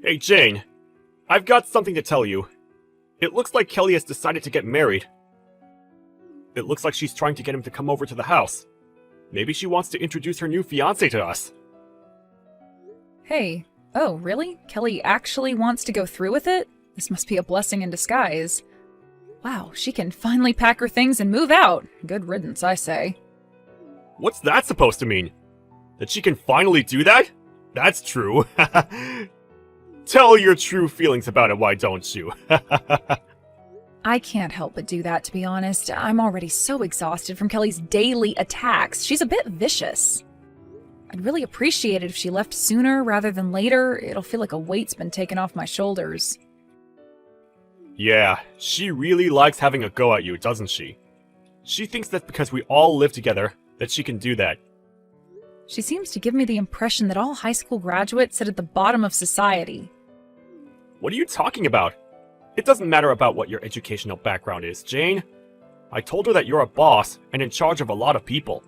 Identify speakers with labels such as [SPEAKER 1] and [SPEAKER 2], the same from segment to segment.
[SPEAKER 1] Hey Jane, I've got something to tell you. It looks like Kelly has decided to get married. It looks like she's trying to get him to come over to the house. Maybe she wants to introduce her new fiancé to us.
[SPEAKER 2] Hey, oh, really? Kelly actually wants to go through with it? This must be a blessing in disguise. Wow, she can finally pack her things and move out. Good riddance, I say.
[SPEAKER 1] What's that supposed to mean? That she can finally do that? That's true. Tell your true feelings about it, why don't you?
[SPEAKER 2] I can't help but do that, to be honest. I'm already so exhausted from Kelly's daily attacks. She's a bit vicious. I'd really appreciate it if she left sooner rather than later. It'll feel like a weight's been taken off my shoulders.
[SPEAKER 1] Yeah, she really likes having a go at you, doesn't she? She thinks that because we all live together, that she can do that.
[SPEAKER 2] She seems to give me the impression that all high school graduates sit at the bottom of society.
[SPEAKER 1] What are you talking about? It doesn't matter about what your educational background is, Jane. I told her that you're a boss and in charge of a lot of people.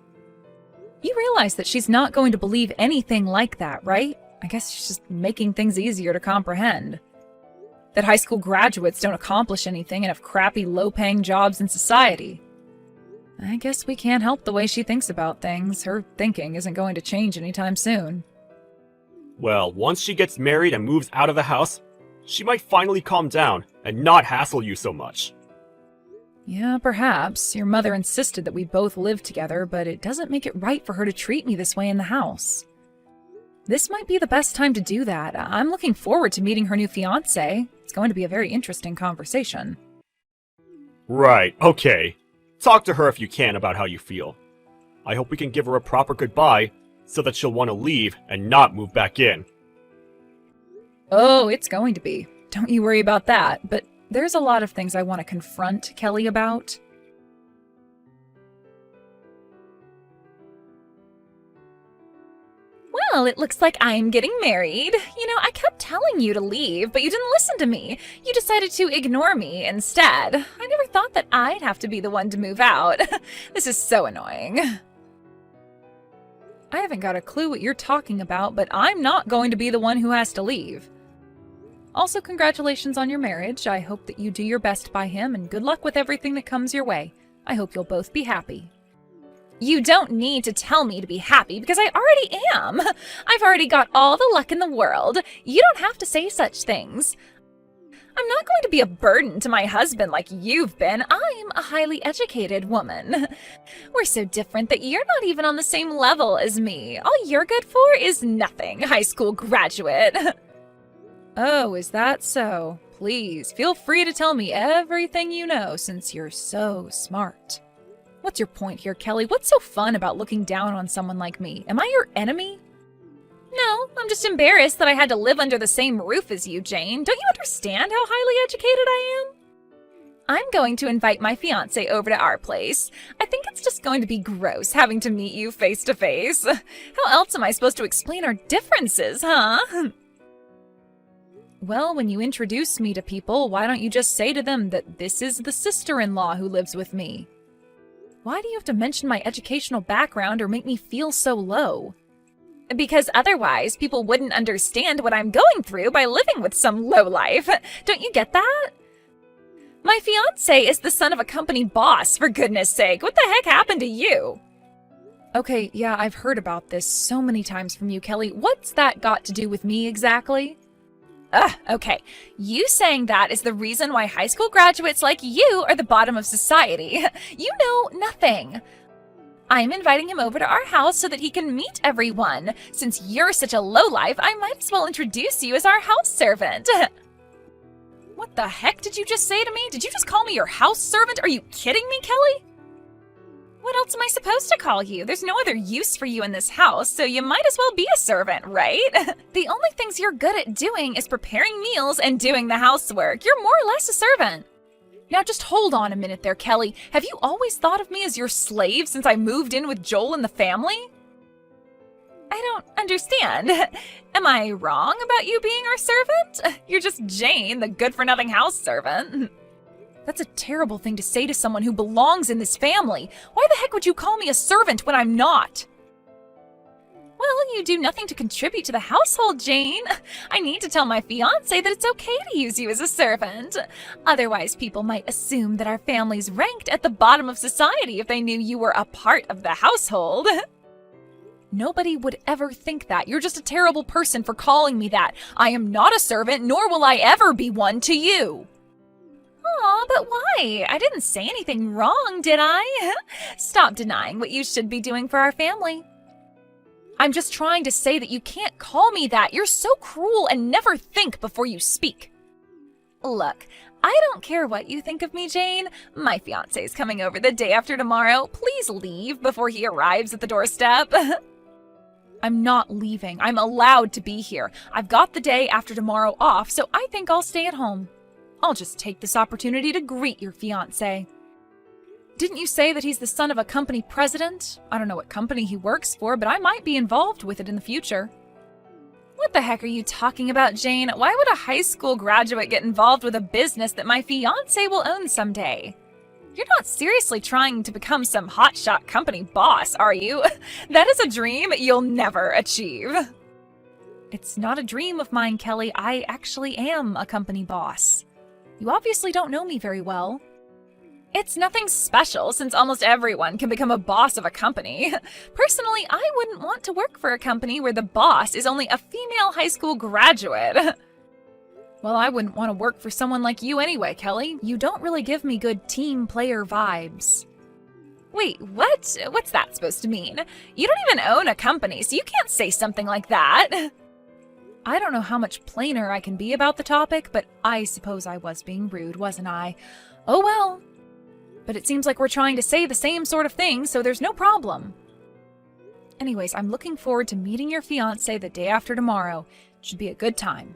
[SPEAKER 2] You realize that she's not going to believe anything like that, right? I guess she's just making things easier to comprehend. That high school graduates don't accomplish anything and have crappy, low-paying jobs in society. I guess we can't help the way she thinks about things. Her thinking isn't going to change anytime soon.
[SPEAKER 1] Well, once she gets married and moves out of the house, she might finally calm down and not hassle you so much.
[SPEAKER 2] Yeah, perhaps. Your mother insisted that we both live together, but it doesn't make it right for her to treat me this way in the house. This might be the best time to do that. I'm looking forward to meeting her new fiancé. It's going to be a very interesting conversation.
[SPEAKER 1] Right, okay. Talk to her if you can about how you feel. I hope we can give her a proper goodbye so that she'll want to leave and not move back in.
[SPEAKER 2] Oh, it's going to be. Don't you worry about that, but there's a lot of things I want to confront Kelly about.
[SPEAKER 3] Well, it looks like I'm getting married. You know, I kept telling you to leave, but you didn't listen to me. You decided to ignore me instead. I never thought that I'd have to be the one to move out. This is so annoying.
[SPEAKER 2] I haven't got a clue what you're talking about, but I'm not going to be the one who has to leave. Also, congratulations on your marriage. I hope that you do your best by him, and good luck with everything that comes your way. I hope you'll both be happy.
[SPEAKER 3] You don't need to tell me to be happy because I already am. I've already got all the luck in the world. You don't have to say such things. I'm not going to be a burden to my husband like you've been. I'm a highly educated woman. We're so different that you're not even on the same level as me. All you're good for is nothing, high school graduate.
[SPEAKER 2] Oh, is that so? Please, feel free to tell me everything you know since you're so smart. What's your point here, Kelly? What's so fun about looking down on someone like me? Am I your enemy?
[SPEAKER 3] No, I'm just embarrassed that I had to live under the same roof as you, Jane. Don't you understand how highly educated I am? I'm going to invite my fiancé over to our place. I think it's just going to be gross having to meet you face to face. How else am I supposed to explain our differences, huh?
[SPEAKER 2] Well, when you introduce me to people, why don't you just say to them that this is the sister-in-law who lives with me? Why do you have to mention my educational background or make me feel so low?
[SPEAKER 3] Because otherwise, people wouldn't understand what I'm going through by living with some lowlife. Don't you get that? My fiancé is the son of a company boss, for goodness sake. What the heck happened to you?
[SPEAKER 2] Okay, yeah, I've heard about this so many times from you, Kelly. What's that got to do with me exactly?
[SPEAKER 3] Okay. You saying that is the reason why high school graduates like you are the bottom of society. You know nothing. I'm inviting him over to our house so that he can meet everyone. Since you're such a lowlife, I might as well introduce you as our house servant.
[SPEAKER 2] What the heck did you just say to me? Did you just call me your house servant? Are you kidding me, Kelly?
[SPEAKER 3] What else am I supposed to call you? There's no other use for you in this house, so you might as well be a servant, right? The only things you're good at doing is preparing meals and doing the housework. You're more or less a servant.
[SPEAKER 2] Now just hold on a minute there, Kelly. Have you always thought of me as your slave since I moved in with Joel and the family?
[SPEAKER 3] I don't understand. Am I wrong about you being our servant? You're just Jane, the good-for-nothing house servant.
[SPEAKER 2] That's a terrible thing to say to someone who belongs in this family. Why the heck would you call me a servant when I'm not?
[SPEAKER 3] Well, you do nothing to contribute to the household, Jane. I need to tell my fiancé that it's okay to use you as a servant. Otherwise, people might assume that our family's ranked at the bottom of society if they knew you were a part of the household.
[SPEAKER 2] Nobody would ever think that. You're just a terrible person for calling me that. I am not a servant, nor will I ever be one to you.
[SPEAKER 3] Aw, but why? I didn't say anything wrong, did I? Stop denying what you should be doing for our family.
[SPEAKER 2] I'm just trying to say that you can't call me that. You're so cruel and never think before you speak.
[SPEAKER 3] Look, I don't care what you think of me, Jane. My fiancé's coming over the day after tomorrow. Please leave before he arrives at the doorstep.
[SPEAKER 2] I'm not leaving. I'm allowed to be here. I've got the day after tomorrow off, so I think I'll stay at home. I'll just take this opportunity to greet your fiancé. Didn't you say that he's the son of a company president? I don't know what company he works for, but I might be involved with it in the future.
[SPEAKER 3] What the heck are you talking about, Jane? Why would a high school graduate get involved with a business that my fiancé will own someday? You're not seriously trying to become some hotshot company boss, are you? That is a dream you'll never achieve.
[SPEAKER 2] It's not a dream of mine, Kelly. I actually am a company boss. You obviously don't know me very well.
[SPEAKER 3] It's nothing special since almost everyone can become a boss of a company. Personally, I wouldn't want to work for a company where the boss is only a female high school graduate.
[SPEAKER 2] Well, I wouldn't want to work for someone like you anyway, Kelly. You don't really give me good team player vibes.
[SPEAKER 3] Wait, what? What's that supposed to mean? You don't even own a company, so you can't say something like that.
[SPEAKER 2] I don't know how much plainer I can be about the topic, but I suppose I was being rude, wasn't I? Oh well. But it seems like we're trying to say the same sort of thing, so there's no problem. Anyways, I'm looking forward to meeting your fiancé the day after tomorrow. It should be a good time.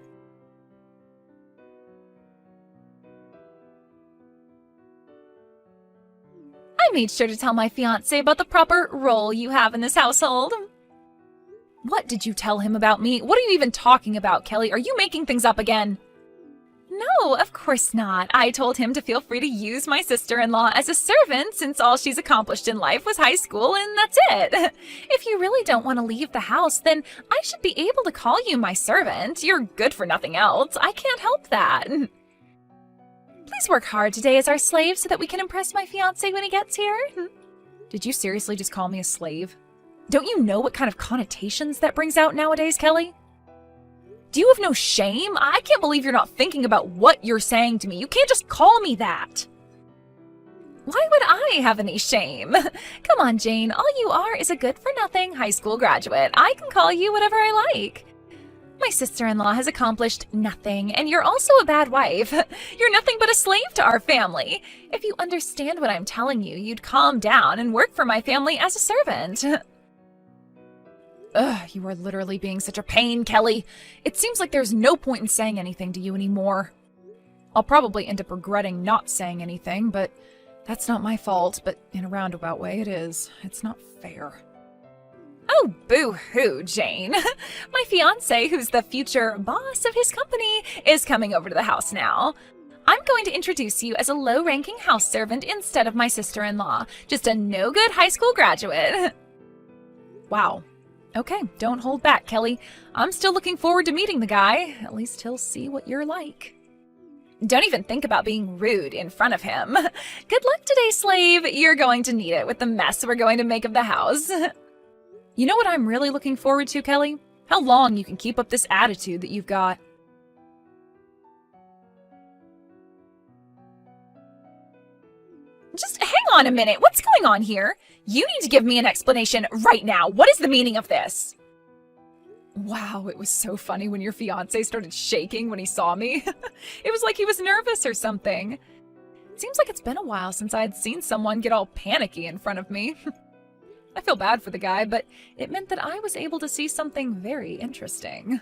[SPEAKER 3] I made sure to tell my fiancé about the proper role you have in this household.
[SPEAKER 2] What did you tell him about me? What are you even talking about, Kelly? Are you making things up again?
[SPEAKER 3] No, of course not. I told him to feel free to use my sister-in-law as a servant since all she's accomplished in life was high school and that's it. If you really don't want to leave the house, then I should be able to call you my servant. You're good for nothing else. I can't help that. Please work hard today as our slave so that we can impress my fiancé when he gets here.
[SPEAKER 2] Did you seriously just call me a slave? Don't you know what kind of connotations that brings out nowadays, Kelly? Do you have no shame? I can't believe you're not thinking about what you're saying to me. You can't just call me that.
[SPEAKER 3] Why would I have any shame? Come on, Jane. All you are is a good-for-nothing high school graduate. I can call you whatever I like. My sister-in-law has accomplished nothing, and you're also a bad wife. You're nothing but a slave to our family. If you understand what I'm telling you, you'd calm down and work for my family as a servant.
[SPEAKER 2] Ugh, you are literally being such a pain, Kelly. It seems like there's no point in saying anything to you anymore. I'll probably end up regretting not saying anything, but that's not my fault. But in a roundabout way, it is. It's not fair.
[SPEAKER 3] Oh, boo-hoo, Jane. My fiancé, who's the future boss of his company, is coming over to the house now. I'm going to introduce you as a low-ranking house servant instead of my sister-in-law. Just a no-good high school graduate.
[SPEAKER 2] Wow. Okay, don't hold back, Kelly. I'm still looking forward to meeting the guy. At least he'll see what you're like.
[SPEAKER 3] Don't even think about being rude in front of him. Good luck today, slave. You're going to need it with the mess we're going to make of the house.
[SPEAKER 2] You know what I'm really looking forward to, Kelly? How long you can keep up this attitude that you've got.
[SPEAKER 3] Just hang on a minute. What's going on here? You need to give me an explanation right now. What is the meaning of this?
[SPEAKER 2] Wow, it was so funny when your fiancé started shaking when he saw me. It was like he was nervous or something. It seems like it's been a while since I had seen someone get all panicky in front of me. I feel bad for the guy, but it meant that I was able to see something very interesting.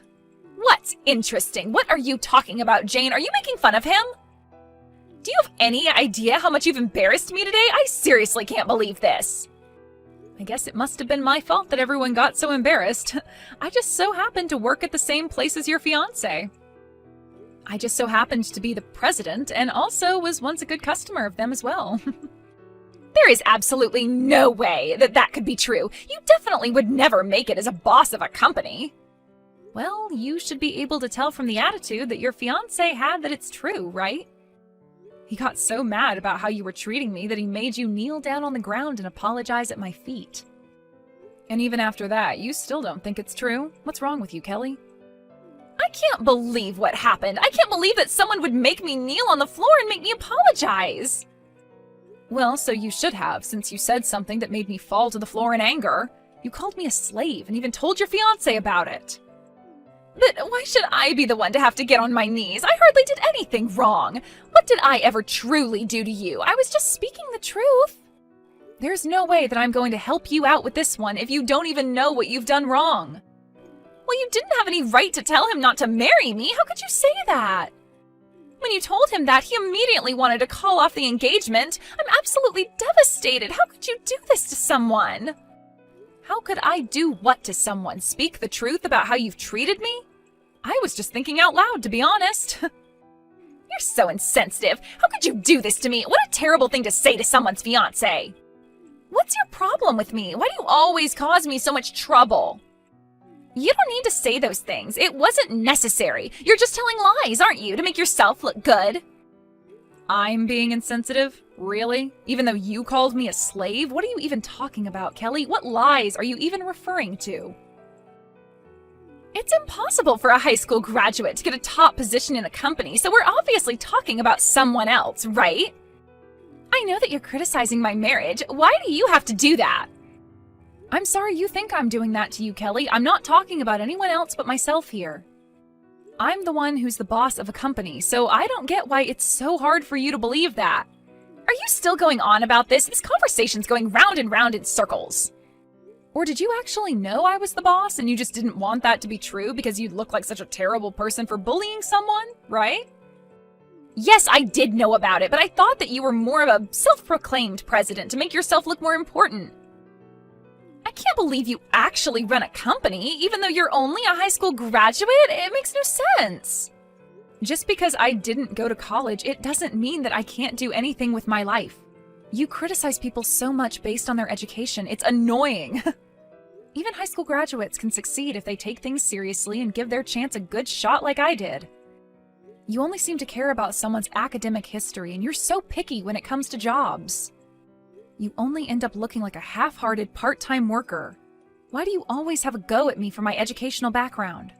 [SPEAKER 3] What's interesting? What are you talking about, Jane? Are you making fun of him? Do you have any idea how much you've embarrassed me today? I seriously can't believe this.
[SPEAKER 2] I guess it must have been my fault that everyone got so embarrassed. I just so happened to work at the same place as your fiancé. I just so happened to be the president and also was once a good customer of them as well.
[SPEAKER 3] There is absolutely no way that that could be true. You definitely would never make it as a boss of a company.
[SPEAKER 2] Well, you should be able to tell from the attitude that your fiancé had that it's true, right? He got so mad about how you were treating me that he made you kneel down on the ground and apologize at my feet. And even after that, you still don't think it's true? What's wrong with you, Kelly?
[SPEAKER 3] I can't believe what happened. I can't believe that someone would make me kneel on the floor and make me apologize.
[SPEAKER 2] Well, so you should have, since you said something that made me fall to the floor in anger. You called me a slave and even told your fiancé about it.
[SPEAKER 3] But why should I be the one to have to get on my knees? I hardly did anything wrong. What did I ever truly do to you? I was just speaking the truth.
[SPEAKER 2] There's no way that I'm going to help you out with this one if you don't even know what you've done wrong.
[SPEAKER 3] Well, you didn't have any right to tell him not to marry me. How could you say that? When you told him that, he immediately wanted to call off the engagement. I'm absolutely devastated. How could you do this to someone?
[SPEAKER 2] How could I do what to someone? Speak the truth about how you've treated me? I was just thinking out loud, to be honest.
[SPEAKER 3] You're so insensitive. How could you do this to me? What a terrible thing to say to someone's fiancé. What's your problem with me? Why do you always cause me so much trouble? You don't need to say those things. It wasn't necessary. You're just telling lies, aren't you, to make yourself look good?
[SPEAKER 2] I'm being insensitive? Really? Even though you called me a slave? What are you even talking about, Kelly? What lies are you even referring to?
[SPEAKER 3] It's impossible for a high school graduate to get a top position in a company, so we're obviously talking about someone else, right? I know that you're criticizing my marriage. Why do you have to do that?
[SPEAKER 2] I'm sorry you think I'm doing that to you, Kelly. I'm not talking about anyone else but myself here. I'm the one who's the boss of a company, so I don't get why it's so hard for you to believe that.
[SPEAKER 3] Are you still going on about this? This conversation's going round and round in circles.
[SPEAKER 2] Or did you actually know I was the boss and you just didn't want that to be true because you'd look like such a terrible person for bullying someone, right?
[SPEAKER 3] Yes, I did know about it, but I thought that you were more of a self-proclaimed president to make yourself look more important. I can't believe you actually run a company, even though you're only a high school graduate. It makes no sense.
[SPEAKER 2] Just because I didn't go to college, it doesn't mean that I can't do anything with my life. You criticize people so much based on their education. It's annoying. Even high school graduates can succeed if they take things seriously and give their chance a good shot like I did. You only seem to care about someone's academic history, and you're so picky when it comes to jobs. You only end up looking like a half-hearted part-time worker. Why do you always have a go at me for my educational background?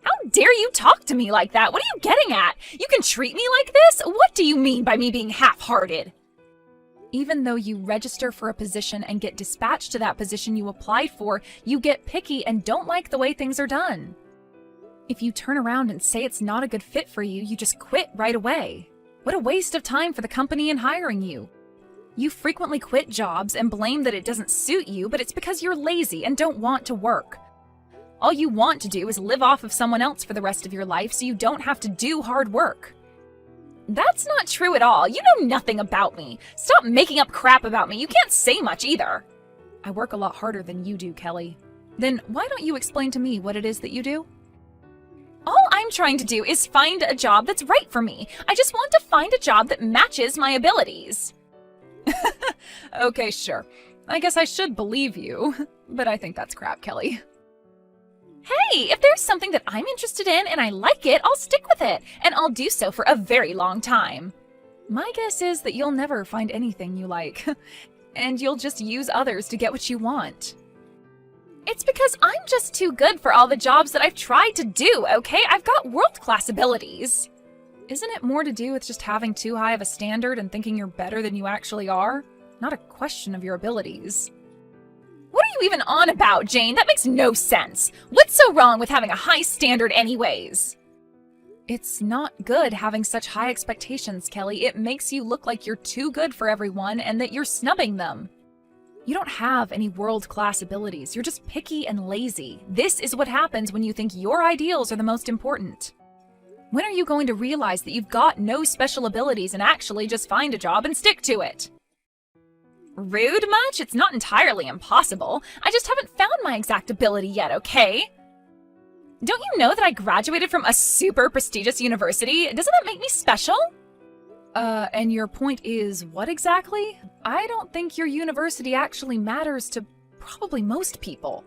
[SPEAKER 3] How dare you talk to me like that? What are you getting at? You can treat me like this? What do you mean by me being half-hearted?
[SPEAKER 2] Even though you register for a position and get dispatched to that position you applied for, you get picky and don't like the way things are done. If you turn around and say it's not a good fit for you, you just quit right away. What a waste of time for the company in hiring you. You frequently quit jobs and blame that it doesn't suit you, but it's because you're lazy and don't want to work. All you want to do is live off of someone else for the rest of your life so you don't have to do hard work.
[SPEAKER 3] That's not true at all. You know nothing about me. Stop making up crap about me. You can't say much either.
[SPEAKER 2] I work a lot harder than you do, Kelly. Then why don't you explain to me what it is that you do?
[SPEAKER 3] All I'm trying to do is find a job that's right for me. I just want to find a job that matches my abilities.
[SPEAKER 2] Okay, sure. I guess I should believe you, but I think that's crap, Kelly.
[SPEAKER 3] Hey, if there's something that I'm interested in and I like it, I'll stick with it, and I'll do so for a very long time.
[SPEAKER 2] My guess is that you'll never find anything you like, and you'll just use others to get what you want.
[SPEAKER 3] It's because I'm just too good for all the jobs that I've tried to do, okay? I've got world-class abilities.
[SPEAKER 2] Isn't it more to do with just having too high of a standard and thinking you're better than you actually are? Not a question of your abilities.
[SPEAKER 3] What are you even on about, Jane? That makes no sense. What's so wrong with having a high standard anyways?
[SPEAKER 2] It's not good having such high expectations, Kelly. It makes you look like you're too good for everyone and that you're snubbing them. You don't have any world-class abilities. You're just picky and lazy. This is what happens when you think your ideals are the most important. When are you going to realize that you've got no special abilities and actually just find a job and stick to it?
[SPEAKER 3] Rude much? It's not entirely impossible. I just haven't found my exact ability yet, okay? Don't you know that I graduated from a super prestigious university? Doesn't that make me special?
[SPEAKER 2] And your point is what exactly? I don't think your university actually matters to probably most people.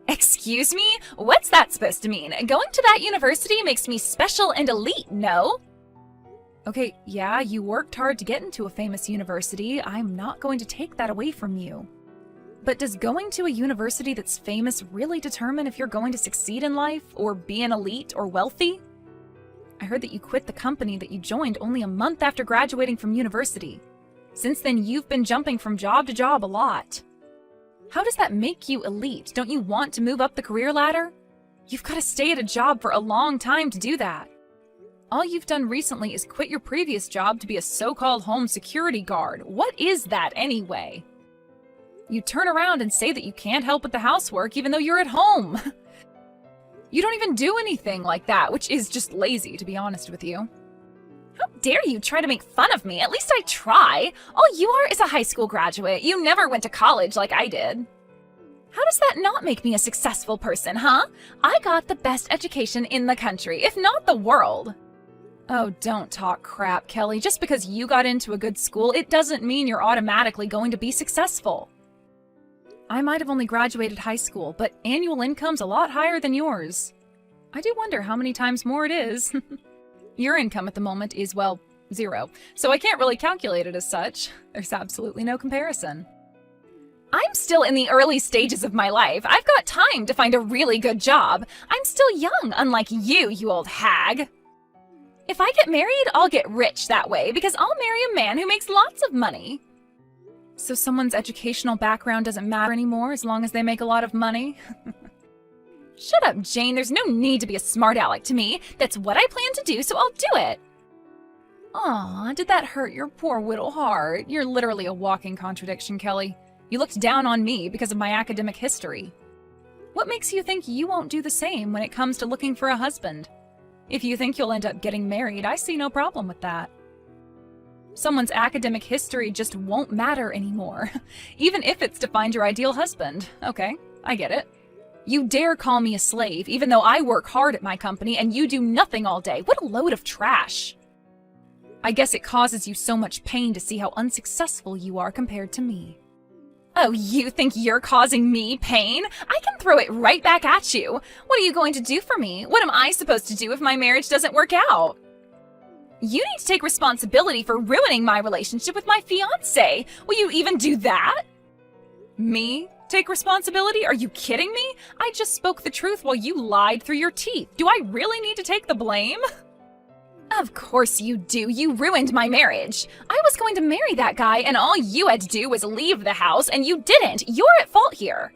[SPEAKER 3] Excuse me? What's that supposed to mean? Going to that university makes me special and elite, no?
[SPEAKER 2] Okay, yeah, you worked hard to get into a famous university. I'm not going to take that away from you. But does going to a university that's famous really determine if you're going to succeed in life, or be an elite or wealthy? I heard that you quit the company that you joined only a month after graduating from university. Since then, you've been jumping from job to job a lot. How does that make you elite? Don't you want to move up the career ladder? You've got to stay at a job for a long time to do that. All you've done recently is quit your previous job to be a so-called home security guard. What is that anyway? You turn around and say that you can't help with the housework even though you're at home. You don't even do anything like that, which is just lazy, to be honest with you.
[SPEAKER 3] How dare you try to make fun of me? At least I try. All you are is a high school graduate. You never went to college like I did. How does that not make me a successful person, huh? I got the best education in the country, if not the world.
[SPEAKER 2] Oh, don't talk crap, Kelly. Just because you got into a good school, it doesn't mean you're automatically going to be successful. I might have only graduated high school, but annual income's a lot higher than yours. I do wonder how many times more it is. Your income at the moment is, well, 0, so I can't really calculate it as such. There's absolutely no comparison.
[SPEAKER 3] I'm still in the early stages of my life. I've got time to find a really good job. I'm still young, unlike you old hag. If I get married, I'll get rich that way because I'll marry a man who makes lots of money.
[SPEAKER 2] So someone's educational background doesn't matter anymore as long as they make a lot of money?
[SPEAKER 3] Shut up, Jane. There's no need to be a smart aleck to me. That's what I plan to do, so I'll do it.
[SPEAKER 2] Aw, did that hurt your poor little heart? You're literally a walking contradiction, Kelly. You looked down on me because of my academic history. What makes you think you won't do the same when it comes to looking for a husband? If you think you'll end up getting married, I see no problem with that. Someone's academic history just won't matter anymore, even if it's to find your ideal husband. Okay, I get it. You dare call me a slave, even though I work hard at my company and you do nothing all day. What a load of trash. I guess it causes you so much pain to see how unsuccessful you are compared to me.
[SPEAKER 3] Oh, you think you're causing me pain? I can throw it right back at you. What are you going to do for me? What am I supposed to do if my marriage doesn't work out? You need to take responsibility for ruining my relationship with my fiancé. Will you even do that?
[SPEAKER 2] Me? Take responsibility? Are you kidding me? I just spoke the truth while you lied through your teeth. Do I really need to take the blame?
[SPEAKER 3] Of course you do. You ruined my marriage. I was going to marry that guy and all you had to do was leave the house and you didn't. You're at fault here.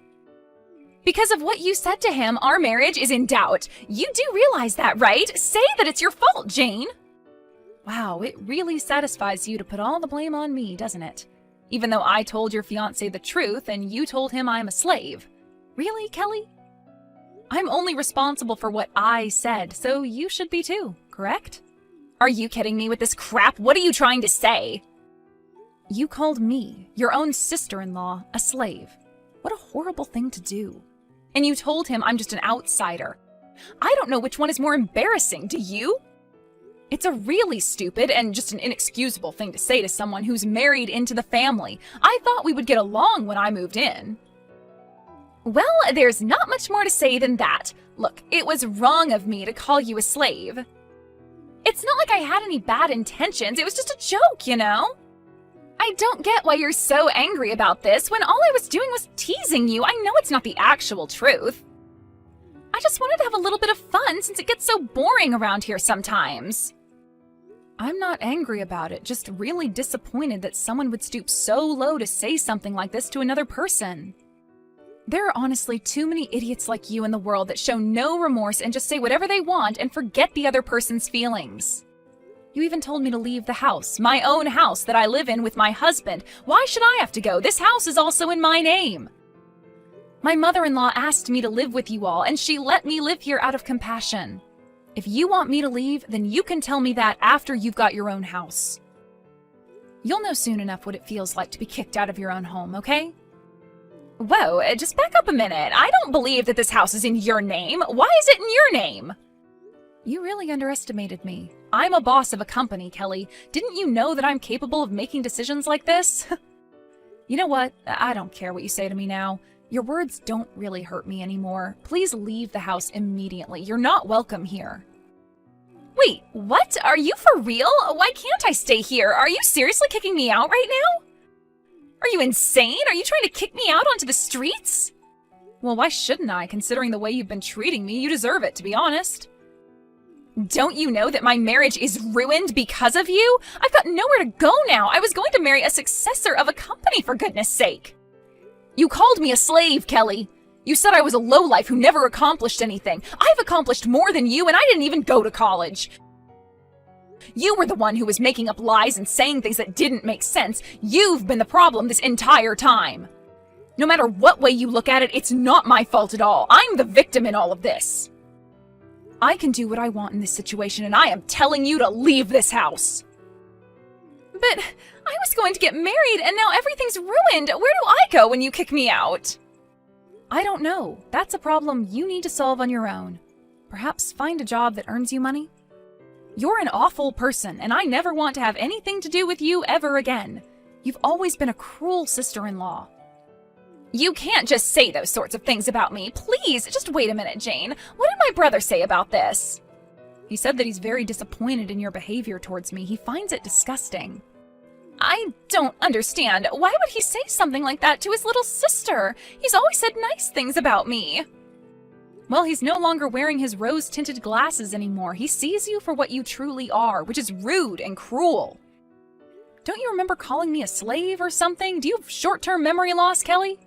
[SPEAKER 3] Because of what you said to him, our marriage is in doubt. You do realize that, right? Say that it's your fault, Jane.
[SPEAKER 2] Wow, it really satisfies you to put all the blame on me, doesn't it? Even though I told your fiancé the truth and you told him I'm a slave. Really, Kelly? I'm only responsible for what I said, so you should be too, correct?
[SPEAKER 3] Are you kidding me with this crap? What are you trying to say?
[SPEAKER 2] You called me, your own sister-in-law, a slave. What a horrible thing to do. And you told him I'm just an outsider. I don't know which one is more embarrassing, do you? It's a really stupid and just an inexcusable thing to say to someone who's married into the family. I thought we would get along when I moved in.
[SPEAKER 3] Well, there's not much more to say than that. Look, it was wrong of me to call you a slave. It's not like I had any bad intentions. It was just a joke, you know? I don't get why you're so angry about this when all I was doing was teasing you. I know it's not the actual truth. I just wanted to have a little bit of fun since it gets so boring around here sometimes.
[SPEAKER 2] I'm not angry about it, just really disappointed that someone would stoop so low to say something like this to another person. There are honestly too many idiots like you in the world that show no remorse and just say whatever they want and forget the other person's feelings. You even told me to leave the house, my own house that I live in with my husband. Why should I have to go? This house is also in my name. My mother-in-law asked me to live with you all, and she let me live here out of compassion. If you want me to leave, then you can tell me that after you've got your own house. You'll know soon enough what it feels like to be kicked out of your own home, okay?
[SPEAKER 3] Whoa, just back up a minute. I don't believe that this house is in your name. Why is it in your name?
[SPEAKER 2] You really underestimated me. I'm a boss of a company, Kelly. Didn't you know that I'm capable of making decisions like this? You know what? I don't care what you say to me now. Your words don't really hurt me anymore. Please leave the house immediately. You're not welcome here.
[SPEAKER 3] Wait, what? Are you for real? Why can't I stay here? Are you seriously kicking me out right now? Are you insane? Are you trying to kick me out onto the streets?
[SPEAKER 2] Well, why shouldn't I, considering the way you've been treating me? You deserve it, to be honest.
[SPEAKER 3] Don't you know that my marriage is ruined because of you? I've got nowhere to go now. I was going to marry a successor of a company, for goodness sake. You called me a slave, Kelly. You said I was a lowlife who never accomplished anything. I've accomplished more than you, and I didn't even go to college. You were the one who was making up lies and saying things that didn't make sense. You've been the problem this entire time. No matter what way you look at it, it's not my fault at all. I'm the victim in all of this.
[SPEAKER 2] I can do what I want in this situation, and I am telling you to leave this house.
[SPEAKER 3] But I was going to get married, and now everything's ruined. Where do I go when you kick me out?
[SPEAKER 2] I don't know. That's a problem you need to solve on your own. Perhaps find a job that earns you money? You're an awful person, and I never want to have anything to do with you ever again. You've always been a cruel sister-in-law.
[SPEAKER 3] You can't just say those sorts of things about me. Please, just wait a minute, Jane. What did my brother say about this?
[SPEAKER 2] He said that he's very disappointed in your behavior towards me. He finds it disgusting.
[SPEAKER 3] I don't understand. Why would he say something like that to his little sister? He's always said nice things about me.
[SPEAKER 2] Well, he's no longer wearing his rose-tinted glasses anymore. He sees you for what you truly are, which is rude and cruel. Don't you remember calling me a slave or something? Do you have short-term memory loss, Kelly?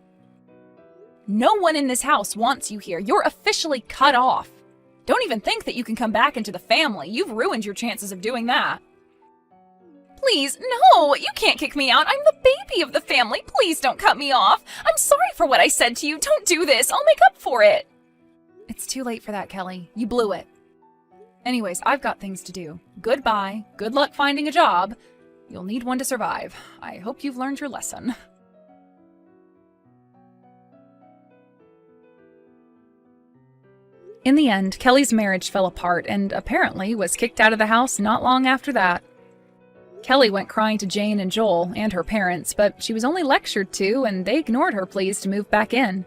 [SPEAKER 2] No one in this house wants you here. You're officially cut off. Don't even think that you can come back into the family. You've ruined your chances of doing that.
[SPEAKER 3] Please, no, you can't kick me out. I'm the baby of the family. Please don't cut me off. I'm sorry for what I said to you. Don't do this. I'll make up for it.
[SPEAKER 2] It's too late for that, Kelly. You blew it. Anyways, I've got things to do. Goodbye. Good luck finding a job. You'll need one to survive. I hope you've learned your lesson. In the end, Kelly's marriage fell apart and apparently was kicked out of the house not long after that. Kelly went crying to Jane and Joel and her parents, but she was only lectured to, and they ignored her pleas to move back in.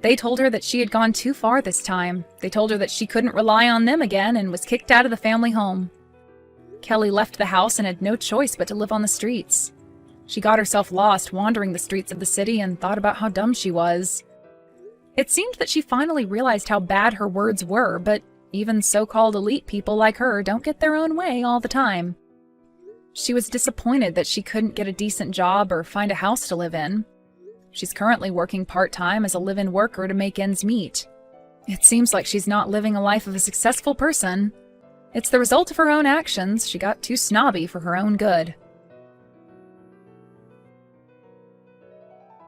[SPEAKER 2] They told her that she had gone too far this time. They told her that she couldn't rely on them again and was kicked out of the family home. Kelly left the house and had no choice but to live on the streets. She got herself lost wandering the streets of the city and thought about how dumb she was. It seemed that she finally realized how bad her words were, but even so-called elite people like her don't get their own way all the time. She was disappointed that she couldn't get a decent job or find a house to live in. She's currently working part-time as a live-in worker to make ends meet. It seems like she's not living a life of a successful person. It's the result of her own actions. She got too snobby for her own good.